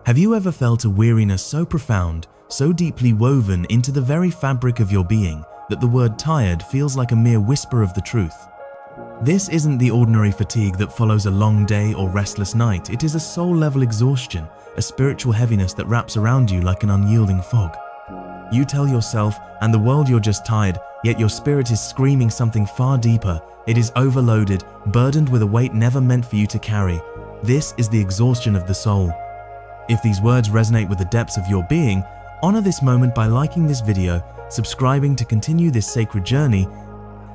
Have you ever felt a weariness so profound, so deeply woven into the very fabric of your being, that the word tired feels like a mere whisper of the truth? This isn't the ordinary fatigue that follows a long day or restless night. It is a soul-level exhaustion, a spiritual heaviness that wraps around you like an unyielding fog. You tell yourself and the world you're just tired, yet your spirit is screaming something far deeper. It is overloaded, burdened with a weight never meant for you to carry. This is the exhaustion of the soul. If these words resonate with the depths of your being, honor this moment by liking this video, subscribing to continue this sacred journey,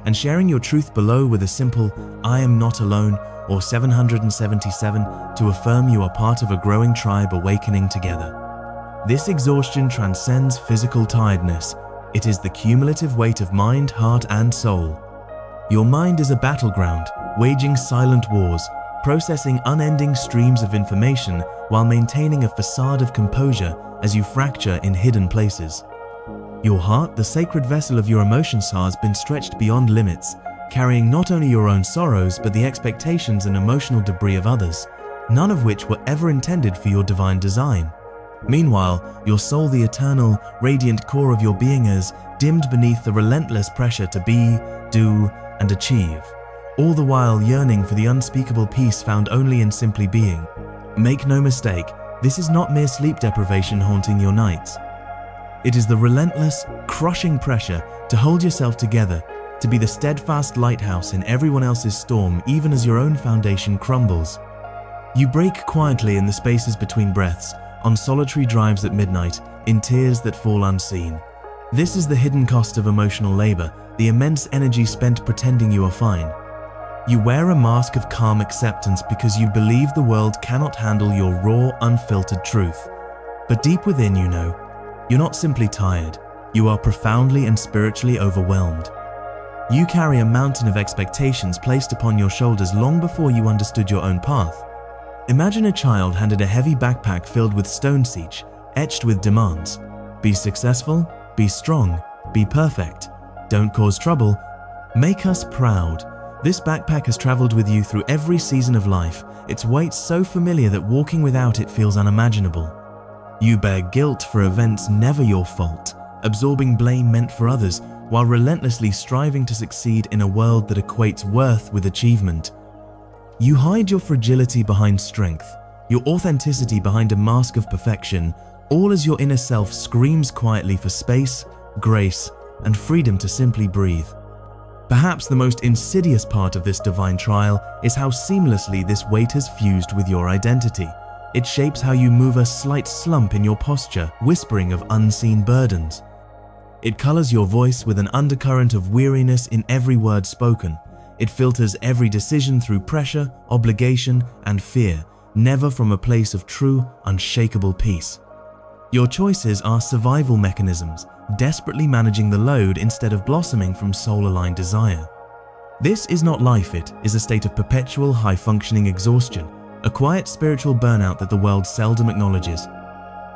and sharing your truth below with a simple "I am not alone" or 777 to affirm you are part of a growing tribe awakening together. This exhaustion transcends physical tiredness. It is the cumulative weight of mind, heart, and soul. Your mind is a battleground, waging silent wars, processing unending streams of information while maintaining a facade of composure as you fracture in hidden places. Your heart, the sacred vessel of your emotions, has been stretched beyond limits, carrying not only your own sorrows but the expectations and emotional debris of others, none of which were ever intended for your divine design. Meanwhile, your soul, the eternal, radiant core of your being, is dimmed beneath the relentless pressure to be, do, and achieve, all the while yearning for the unspeakable peace found only in simply being. Make no mistake, this is not mere sleep deprivation haunting your nights. It is the relentless, crushing pressure to hold yourself together, to be the steadfast lighthouse in everyone else's storm even as your own foundation crumbles. You break quietly in the spaces between breaths, on solitary drives at midnight, in tears that fall unseen. This is the hidden cost of emotional labor, the immense energy spent pretending you are fine. You wear a mask of calm acceptance because you believe the world cannot handle your raw, unfiltered truth. But deep within, you know, you're not simply tired, you are profoundly and spiritually overwhelmed. You carry a mountain of expectations placed upon your shoulders long before you understood your own path. Imagine a child handed a heavy backpack filled with stone siege, etched with demands. Be successful, be strong, be perfect, don't cause trouble, make us proud. This backpack has traveled with you through every season of life, its weight so familiar that walking without it feels unimaginable. You bear guilt for events never your fault, absorbing blame meant for others, while relentlessly striving to succeed in a world that equates worth with achievement. You hide your fragility behind strength, your authenticity behind a mask of perfection, all as your inner self screams quietly for space, grace, and freedom to simply breathe. Perhaps the most insidious part of this divine trial is how seamlessly this weight has fused with your identity. It shapes how you move, a slight slump in your posture, whispering of unseen burdens. It colors your voice with an undercurrent of weariness in every word spoken. It filters every decision through pressure, obligation, and fear, never from a place of true, unshakable peace. Your choices are survival mechanisms, desperately managing the load instead of blossoming from soul-aligned desire. This is not life, it is a state of perpetual high-functioning exhaustion, a quiet spiritual burnout that the world seldom acknowledges.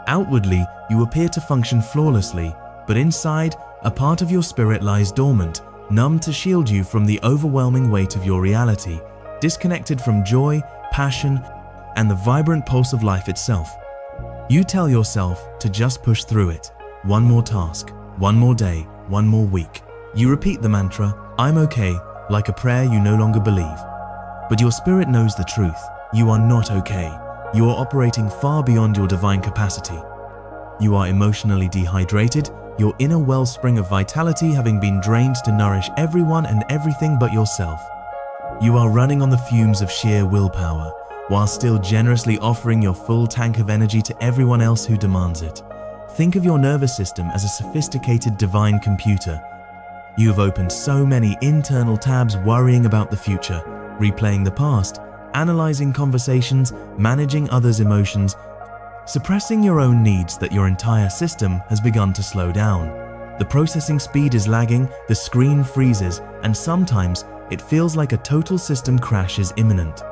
Outwardly, you appear to function flawlessly, but inside, a part of your spirit lies dormant, numb to shield you from the overwhelming weight of your reality, disconnected from joy, passion, and the vibrant pulse of life itself. You tell yourself to just push through it. One more task, one more day, one more week. You repeat the mantra, "I'm okay," like a prayer you no longer believe. But your spirit knows the truth. You are not okay. You are operating far beyond your divine capacity. You are emotionally dehydrated, your inner wellspring of vitality having been drained to nourish everyone and everything but yourself. You are running on the fumes of sheer willpower, while still generously offering your full tank of energy to everyone else who demands it. Think of your nervous system as a sophisticated divine computer. You have opened so many internal tabs, worrying about the future, replaying the past, analyzing conversations, managing others' emotions, suppressing your own needs, that your entire system has begun to slow down. The processing speed is lagging, the screen freezes, and sometimes it feels like a total system crash is imminent.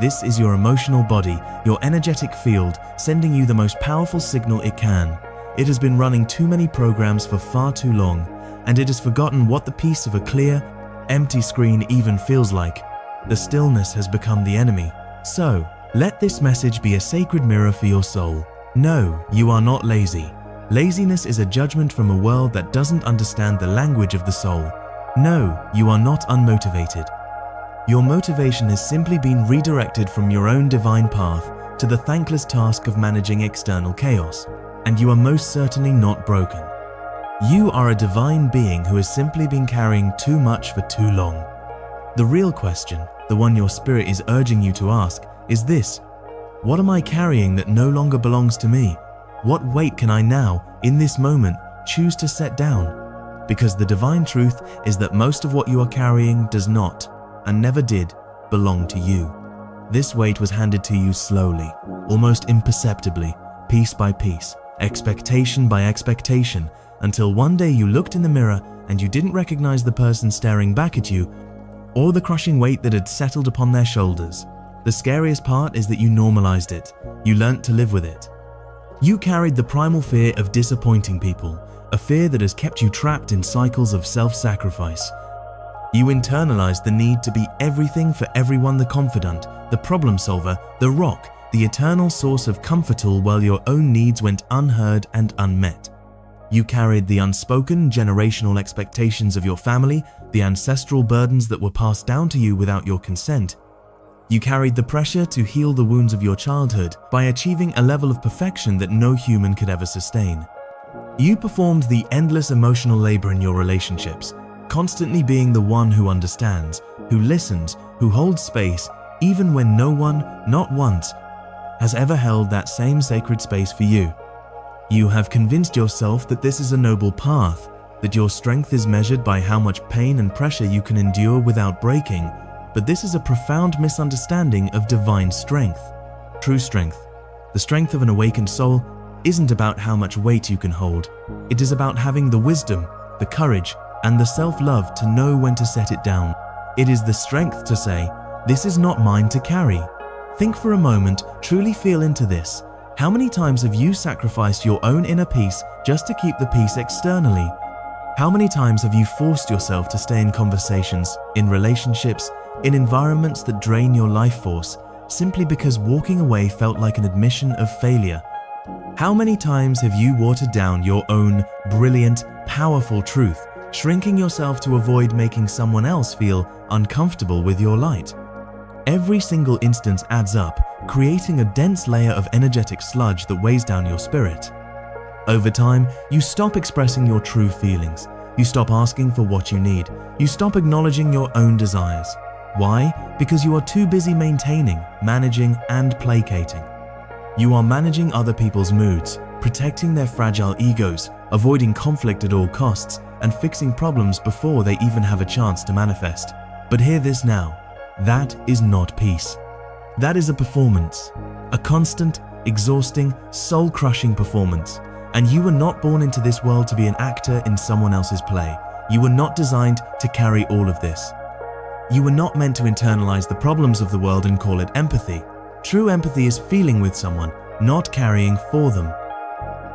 This is your emotional body, your energetic field, sending you the most powerful signal it can. It has been running too many programs for far too long, and it has forgotten what the peace of a clear, empty screen even feels like. The stillness has become the enemy. So, Let this message be a sacred mirror for your soul. No, you are not lazy. Laziness is a judgment from a world that doesn't understand the language of the soul. No, you are not unmotivated. Your motivation has simply been redirected from your own divine path to the thankless task of managing external chaos, and you are most certainly not broken. You are a divine being who has simply been carrying too much for too long. The real question, the one your spirit is urging you to ask, is this: what am I carrying that no longer belongs to me? What weight can I now, in this moment, choose to set down? Because the divine truth is that most of what you are carrying does not, and never did, belong to you. This weight was handed to you slowly, almost imperceptibly, piece by piece, expectation by expectation, until one day you looked in the mirror and you didn't recognize the person staring back at you or the crushing weight that had settled upon their shoulders. The scariest part is that you normalized it. You learnt to live with it. You carried the primal fear of disappointing people, a fear that has kept you trapped in cycles of self-sacrifice. You internalized the need to be everything for everyone: the confidant, the problem solver, the rock, the eternal source of comfort, all while your own needs went unheard and unmet. You carried the unspoken generational expectations of your family, the ancestral burdens that were passed down to you without your consent. You carried the pressure to heal the wounds of your childhood by achieving a level of perfection that no human could ever sustain. You performed the endless emotional labor in your relationships, constantly being the one who understands, who listens, who holds space, even when no one, not once, has ever held that same sacred space for you. You have convinced yourself that this is a noble path, that your strength is measured by how much pain and pressure you can endure without breaking. But this is a profound misunderstanding of divine strength. True strength, the strength of an awakened soul, isn't about how much weight you can hold. It is about having the wisdom, the courage, and the self-love to know when to set it down. It is the strength to say, "This is not mine to carry." Think for a moment, truly feel into this. How many times have you sacrificed your own inner peace just to keep the peace externally? How many times have you forced yourself to stay in conversations, in relationships, in environments that drain your life force, simply because walking away felt like an admission of failure? How many times have you watered down your own brilliant, powerful truth, shrinking yourself to avoid making someone else feel uncomfortable with your light? Every single instance adds up, creating a dense layer of energetic sludge that weighs down your spirit. Over time, you stop expressing your true feelings. You stop asking for what you need. You stop acknowledging your own desires. Why? Because you are too busy maintaining, managing, and placating. You are managing other people's moods, protecting their fragile egos, avoiding conflict at all costs, and fixing problems before they even have a chance to manifest. But hear this now. That is not peace. That is a performance. A constant, exhausting, soul-crushing performance. And you were not born into this world to be an actor in someone else's play. You were not designed to carry all of this. You were not meant to internalize the problems of the world and call it empathy. True empathy is feeling with someone, not carrying for them.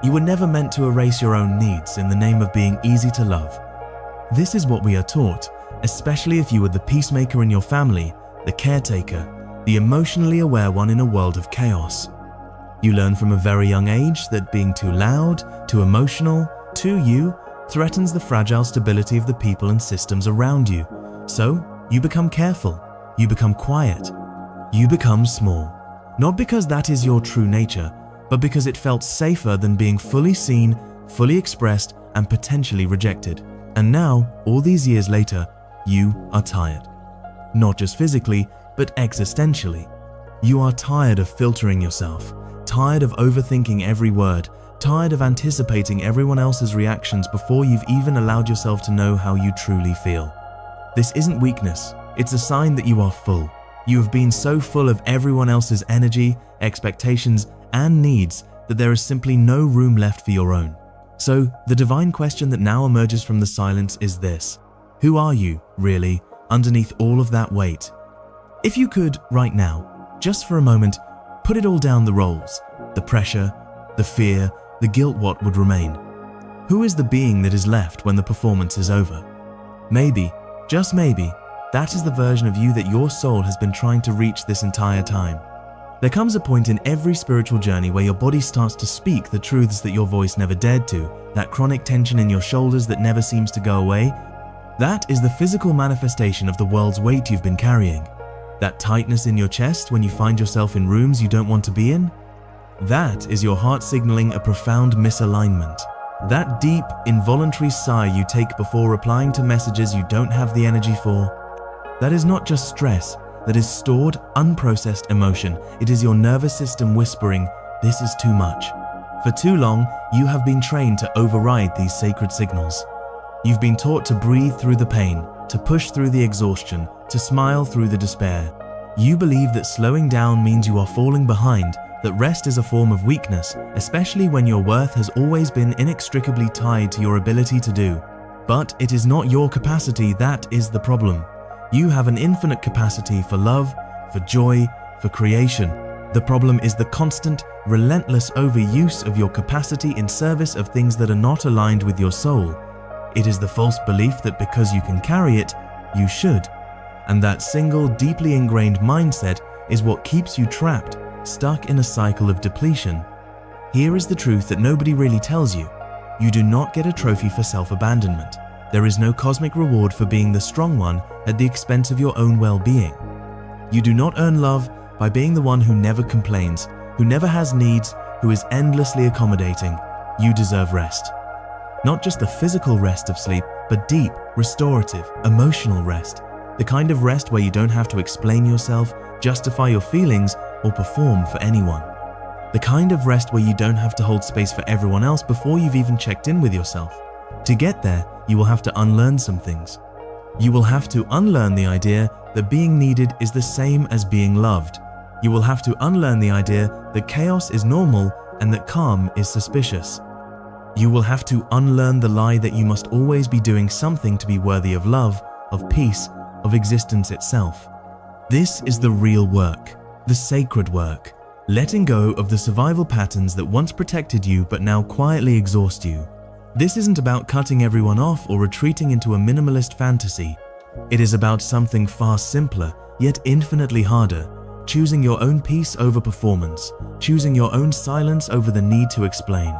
You were never meant to erase your own needs in the name of being easy to love. This is what we are taught, especially if you were the peacemaker in your family, the caretaker, the emotionally aware one in a world of chaos. You learn from a very young age that being too loud, too emotional, too you, threatens the fragile stability of the people and systems around you. So, you become careful, you become quiet, you become small. Not because that is your true nature, but because it felt safer than being fully seen, fully expressed, and potentially rejected. And now, all these years later, you are tired. Not just physically, but existentially. You are tired of filtering yourself, tired of overthinking every word, tired of anticipating everyone else's reactions before you've even allowed yourself to know how you truly feel. This isn't weakness, it's a sign that you are full. You have been so full of everyone else's energy, expectations, and needs that there is simply no room left for your own. So, the divine question that now emerges from the silence is this: who are you, really, underneath all of that weight? If you could, right now, just for a moment, put it all down the roles, the pressure, the fear, the guilt, what would remain? Who is the being that is left when the performance is over? Maybe, just maybe, that is the version of you that your soul has been trying to reach this entire time. There comes a point in every spiritual journey where your body starts to speak the truths that your voice never dared to, that chronic tension in your shoulders that never seems to go away. That is the physical manifestation of the world's weight you've been carrying. That tightness in your chest when you find yourself in rooms you don't want to be in. That is your heart signaling a profound misalignment. That deep, involuntary sigh you take before replying to messages you don't have the energy for. That is not just stress, that is stored, unprocessed emotion. It is your nervous system whispering, "This is too much." For too long, you have been trained to override these sacred signals. You've been taught to breathe through the pain, to push through the exhaustion, to smile through the despair. You believe that slowing down means you are falling behind, that rest is a form of weakness, especially when your worth has always been inextricably tied to your ability to do. But it is not your capacity that is the problem. You have an infinite capacity for love, for joy, for creation. The problem is the constant, relentless overuse of your capacity in service of things that are not aligned with your soul. It is the false belief that because you can carry it, you should. And that single, deeply ingrained mindset is what keeps you trapped, stuck in a cycle of depletion. Here is the truth that nobody really tells you. You do not get a trophy for self-abandonment. There is no cosmic reward for being the strong one at the expense of your own well-being. You do not earn love by being the one who never complains, who never has needs, who is endlessly accommodating. You deserve rest. Not just the physical rest of sleep, but deep, restorative, emotional rest. The kind of rest where you don't have to explain yourself, justify your feelings, or perform for anyone. The kind of rest where you don't have to hold space for everyone else before you've even checked in with yourself. To get there, you will have to unlearn some things. You will have to unlearn the idea that being needed is the same as being loved. You will have to unlearn the idea that chaos is normal and that calm is suspicious. You will have to unlearn the lie that you must always be doing something to be worthy of love, of peace, of existence itself. This is the real work, the sacred work, letting go of the survival patterns that once protected you but now quietly exhaust you. This isn't about cutting everyone off or retreating into a minimalist fantasy. It is about something far simpler, yet infinitely harder, choosing your own peace over performance, choosing your own silence over the need to explain,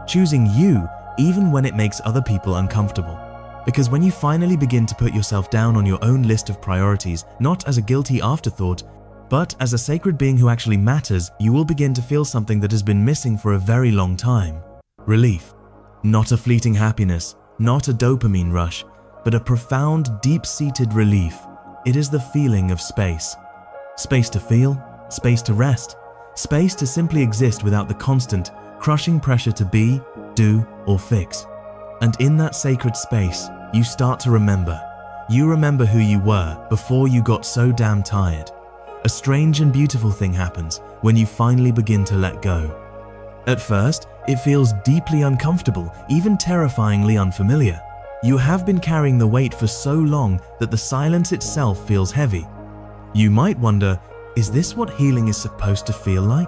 choosing you even when it makes other people uncomfortable. Because when you finally begin to put yourself down on your own list of priorities, not as a guilty afterthought, but as a sacred being who actually matters, you will begin to feel something that has been missing for a very long time. Relief. Not a fleeting happiness, not a dopamine rush, but a profound, deep-seated relief. It is the feeling of space. Space to feel, space to rest, space to simply exist without the constant, crushing pressure to be, do, or fix. And in that sacred space, you start to remember. You remember who you were before you got so damn tired. A strange and beautiful thing happens when you finally begin to let go. At first, it feels deeply uncomfortable, even terrifyingly unfamiliar. You have been carrying the weight for so long that the silence itself feels heavy. You might wonder, is this what healing is supposed to feel like?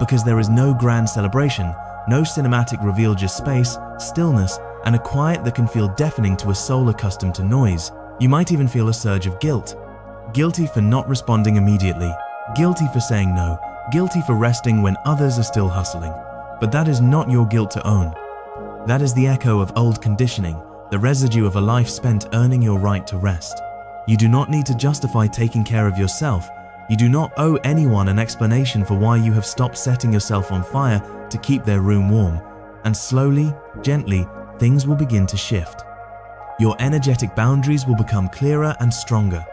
Because there is no grand celebration, no cinematic reveal, just space, stillness, and a quiet that can feel deafening to a soul accustomed to noise. You might even feel a surge of guilt. Guilty for not responding immediately, guilty for saying no, guilty for resting when others are still hustling. But that is not your guilt to own. That is the echo of old conditioning, the residue of a life spent earning your right to rest. You do not need to justify taking care of yourself. You do not owe anyone an explanation for why you have stopped setting yourself on fire to keep their room warm. And slowly, gently, things will begin to shift. Your energetic boundaries will become clearer and stronger.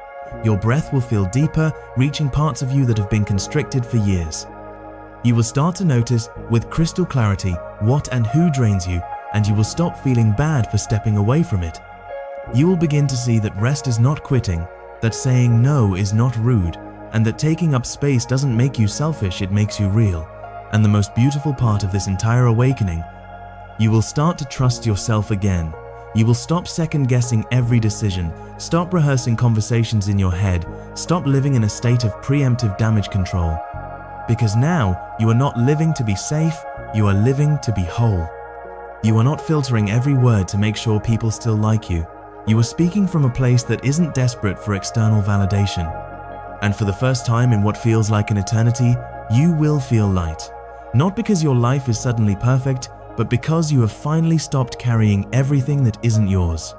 Your breath will feel deeper, reaching parts of you that have been constricted for years. You will start to notice with crystal clarity what and who drains you, and you will stop feeling bad for stepping away from it. You will begin to see that rest is not quitting, that saying no is not rude, and that taking up space doesn't make you selfish, it makes you real. And the most beautiful part of this entire awakening, you will start to trust yourself again. You will stop second-guessing every decision, stop rehearsing conversations in your head, stop living in a state of preemptive damage control. Because now, you are not living to be safe, you are living to be whole. You are not filtering every word to make sure people still like you. You are speaking from a place that isn't desperate for external validation. And for the first time in what feels like an eternity, you will feel light. Not because your life is suddenly perfect, but because you have finally stopped carrying everything that isn't yours.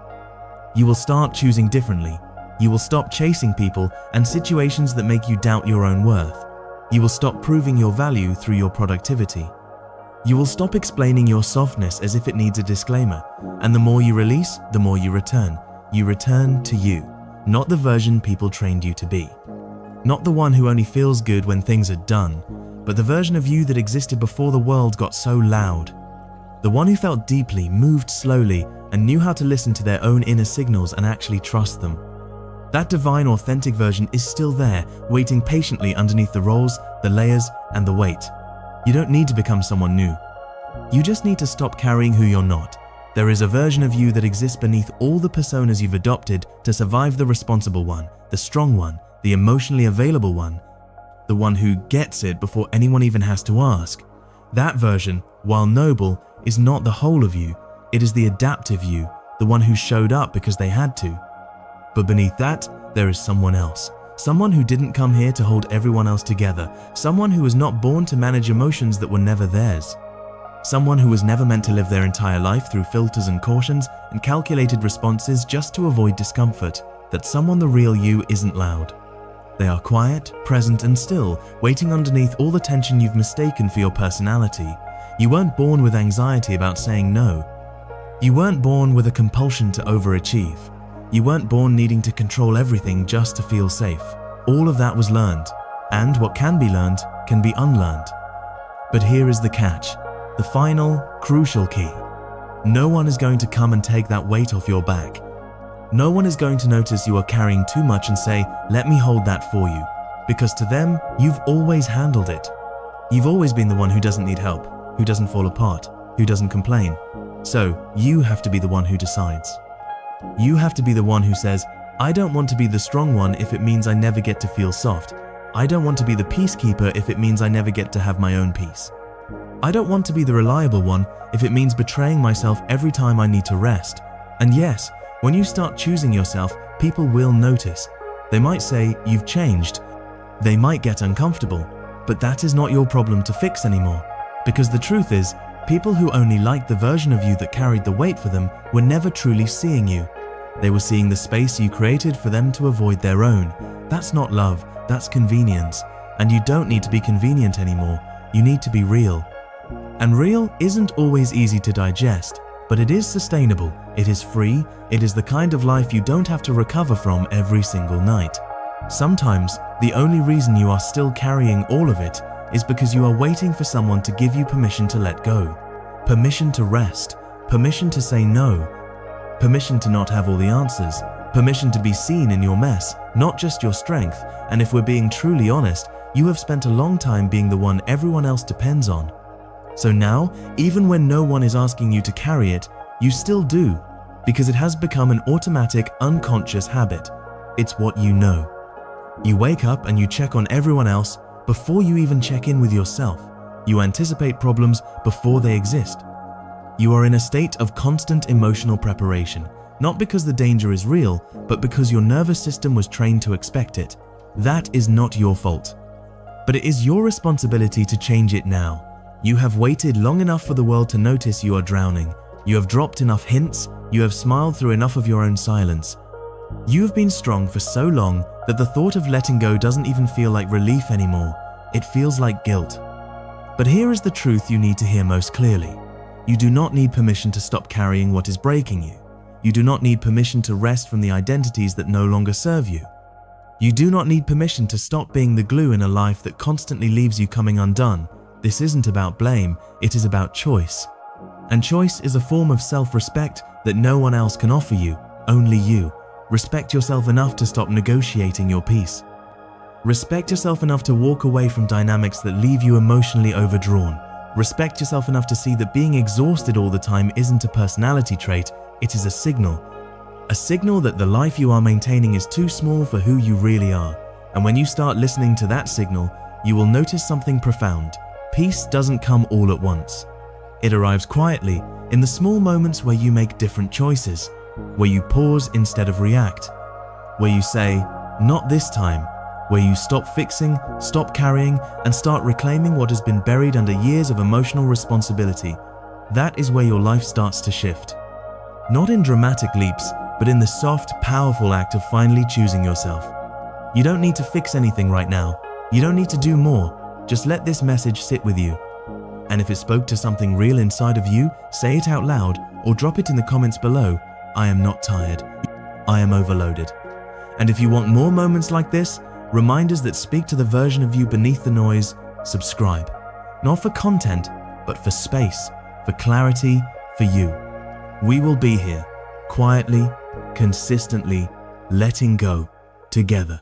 You will start choosing differently. You will stop chasing people and situations that make you doubt your own worth. You will stop proving your value through your productivity. You will stop explaining your softness as if it needs a disclaimer. And the more you release, the more you return. You return to you, not the version people trained you to be. Not the one who only feels good when things are done, but the version of you that existed before the world got so loud. The one who felt deeply, moved slowly, and knew how to listen to their own inner signals and actually trust them. That divine, authentic version is still there, waiting patiently underneath the roles, the layers, and the weight. You don't need to become someone new. You just need to stop carrying who you're not. There is a version of you that exists beneath all the personas you've adopted to survive: the responsible one, the strong one, the emotionally available one, the one who gets it before anyone even has to ask. That version, while noble, is not the whole of you. It is the adaptive you, the one who showed up because they had to. But beneath that, there is someone else. Someone who didn't come here to hold everyone else together. Someone who was not born to manage emotions that were never theirs. Someone who was never meant to live their entire life through filters and cautions and calculated responses just to avoid discomfort. That someone, the real you, isn't loud. They are quiet, present, and still, waiting underneath all the tension you've mistaken for your personality. You weren't born with anxiety about saying no. You weren't born with a compulsion to overachieve. You weren't born needing to control everything just to feel safe. All of that was learned, and what can be learned can be unlearned. But here is the catch, the final, crucial key. No one is going to come and take that weight off your back. No one is going to notice you are carrying too much and say, "Let me hold that for you," because to them, you've always handled it. You've always been the one who doesn't need help, who doesn't fall apart, who doesn't complain. So you have to be the one who decides. You have to be the one who says, "I don't want to be the strong one if it means I never get to feel soft. I don't want to be the peacekeeper if it means I never get to have my own peace. I don't want to be the reliable one if it means betraying myself every time I need to rest." And yes, when you start choosing yourself, people will notice. They might say you've changed. They might get uncomfortable, but that is not your problem to fix anymore. Because the truth is, people who only liked the version of you that carried the weight for them were never truly seeing you. They were seeing the space you created for them to avoid their own. That's not love, that's convenience. And you don't need to be convenient anymore. You need to be real. And real isn't always easy to digest, but it is sustainable, it is free, it is the kind of life you don't have to recover from every single night. Sometimes, the only reason you are still carrying all of it is because you are waiting for someone to give you permission to let go, permission to rest, permission to say no, permission to not have all the answers, permission to be seen in your mess, not just your strength. And if we're being truly honest, you have spent a long time being the one everyone else depends on. So now, even when no one is asking you to carry it, you still do, because it has become an automatic, unconscious habit. It's what you know. You wake up and you check on everyone else before you even check in with yourself. You anticipate problems before they exist. You are in a state of constant emotional preparation, not because the danger is real, but because your nervous system was trained to expect it. That is not your fault. But it is your responsibility to change it now. You have waited long enough for the world to notice you are drowning. You have dropped enough hints. You have smiled through enough of your own silence. You have been strong for so long that the thought of letting go doesn't even feel like relief anymore. It feels like guilt. But here is the truth you need to hear most clearly. You do not need permission to stop carrying what is breaking you. You do not need permission to rest from the identities that no longer serve you. You do not need permission to stop being the glue in a life that constantly leaves you coming undone. This isn't about blame, it is about choice. And choice is a form of self-respect that no one else can offer you, only you. Respect yourself enough to stop negotiating your peace. Respect yourself enough to walk away from dynamics that leave you emotionally overdrawn. Respect yourself enough to see that being exhausted all the time isn't a personality trait, it is a signal. A signal that the life you are maintaining is too small for who you really are. And when you start listening to that signal, you will notice something profound. Peace doesn't come all at once. It arrives quietly, in the small moments where you make different choices, where you pause instead of react, where you say, "Not this time," where you stop fixing, stop carrying, and start reclaiming what has been buried under years of emotional responsibility. That is where your life starts to shift. Not in dramatic leaps, but in the soft, powerful act of finally choosing yourself. You don't need to fix anything right now. You don't need to do more. Just let this message sit with you. And if it spoke to something real inside of you, say it out loud or drop it in the comments below. I am not tired. I am overloaded. And if you want more moments like this, reminders that speak to the version of you beneath the noise, subscribe. Not for content, but for space, for clarity, for you. We will be here, quietly, consistently, letting go, together.